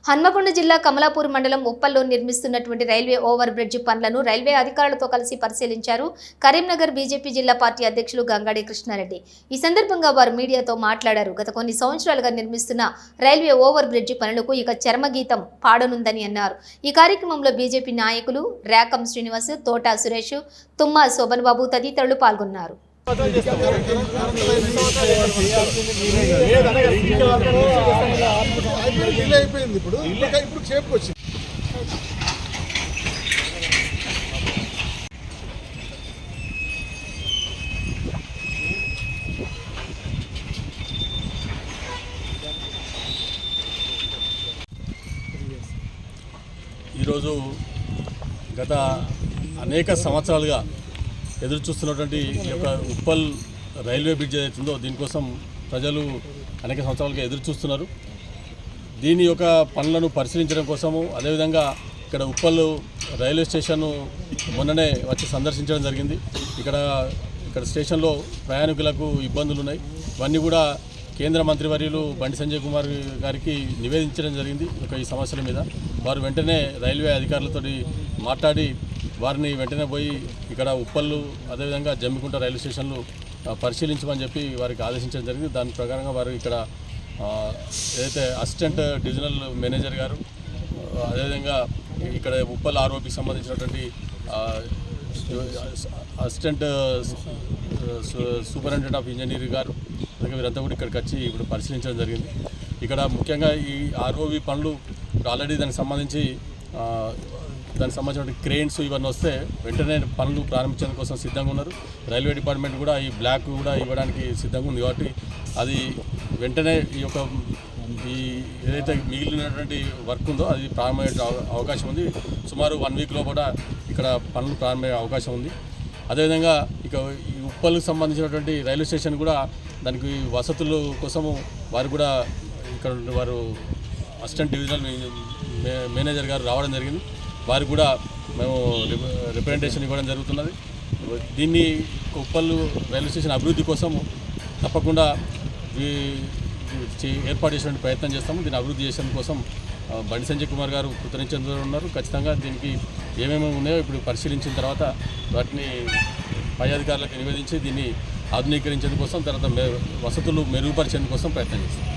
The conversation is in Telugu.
హన్మకొండ జిల్లా కమలాపూర్ మండలం ఉప్పల్లో నిర్మిస్తున్నటువంటి రైల్వే ఓవర్ బ్రిడ్జ్ పనులను రైల్వే అధికారులతో కలిసి పరిశీలించారు కరీంనగర్ బీజేపీ జిల్లా పార్టీ అధ్యక్షులు గంగాడి కృష్ణారెడ్డి। ఈ సందర్భంగా వారు మీడియాతో మాట్లాడారు। గత కొన్ని సంవత్సరాలుగా నిర్మిస్తున్న రైల్వే ఓవర్ బ్రిడ్జ్ పనులకు ఇక చర్మగీతం పాడనుందని అన్నారు। ఈ కార్యక్రమంలో బీజేపీ నాయకులు రేకం శ్రీనివాస్, తోట సురేష్, తుమ్మా శోభన్ బాబు తదితరులు పాల్గొన్నారు। ఈరోజు గత అనేక సంవత్సరాలుగా ఎదురు చూస్తున్నటువంటి ఈ యొక్క ఉప్పల్ రైల్వే బ్రిడ్జ్ ఏదైతుందో దీనికోసం ప్రజలు అనేక సంవత్సరాలుగా ఎదురు చూస్తున్నారు। దీని యొక్క పనులను పరిశీలించడం కోసము అదేవిధంగా ఇక్కడ ఉప్పల్ రైల్వే స్టేషన్ మొన్ననే వచ్చి సందర్శించడం జరిగింది। ఇక్కడ స్టేషన్లో ప్రయాణికులకు ఇబ్బందులు ఉన్నాయి। ఇవన్నీ కూడా కేంద్ర మంత్రివర్యులు బండి సంజయ్ కుమార్ గారికి నివేదించడం జరిగింది। ఈ సమస్యల మీద వారు వెంటనే రైల్వే అధికారులతో మాట్లాడి వారిని వెంటనే పోయి ఇక్కడ ఉప్పల్లు అదేవిధంగా జమ్మికుంట రైల్వే స్టేషన్లు పరిశీలించమని చెప్పి వారికి ఆదేశించడం జరిగింది। దాని ప్రకారంగా వారు ఇక్కడ ఏదైతే అసిస్టెంట్ డివిజనల్ మేనేజర్ గారు అదేవిధంగా ఇక్కడ ఉప్పల్ ఆర్ఓపికి సంబంధించినటువంటి అసిస్టెంట్ సూపరింటెండెంట్ ఆఫ్ ఇంజనీరింగ్ గారు అలాగే వీరంతా కూడా ఇక్కడికి వచ్చి ఇప్పుడు పరిశీలించడం జరిగింది। ఇక్కడ ముఖ్యంగా ఈ ఆర్ఓవి పనులు ఆల్రెడీ దానికి సంబంధించిన క్రెయిన్స్ ఇవన్నీ వస్తే వెంటనే పనులు ప్రారంభించడం కోసం సిద్ధంగా ఉన్నారు। రైల్వే డిపార్ట్మెంట్ కూడా ఈ బ్లాక్ కూడా ఇవ్వడానికి సిద్ధంగా ఉంది కాబట్టి అది వెంటనే ఈ ఏదైతే మిగిలినటువంటి వర్క్ ఉందో అది ప్రారంభమయ్యే అవకాశం ఉంది। సుమారు 1 వీక్లో కూడా ఇక్కడ పనులు ప్రారంభమయ్యే అవకాశం ఉంది। అదేవిధంగా ఇక ఈ ఉప్పల్కి సంబంధించినటువంటి రైల్వే స్టేషన్ కూడా దానికి వసతుల కోసము వారు కూడా ఇక్కడ వారు అసిస్టెంట్ డివిజనల్ మేనేజర్ గారు రావడం జరిగింది। వారికి కూడా మేము రిప్రజెంటేషన్ ఇవ్వడం జరుగుతున్నది। దీన్ని ఉప్పల్ రైల్వే స్టేషన్ అభివృద్ధి కోసం తప్పకుండా ఏర్పాటు చేసే ప్రయత్నం చేస్తాము। దీన్ని అభివృద్ధి చేసేందుకు కోసం బండి సంజయ్ కుమార్ గారు కృతజ్ఞతలు ఉన్నారు। ఖచ్చితంగా దీనికి ఏమేమి ఉన్నాయో ఇప్పుడు పరిశీలించిన తర్వాత వాటిని పై అధికారులకు నివేదించి దీన్ని ఆధునీకరించేందుకోసం తర్వాత వసతులు మెరుగుపరిచేందుకోసం ప్రయత్నం చేస్తాం।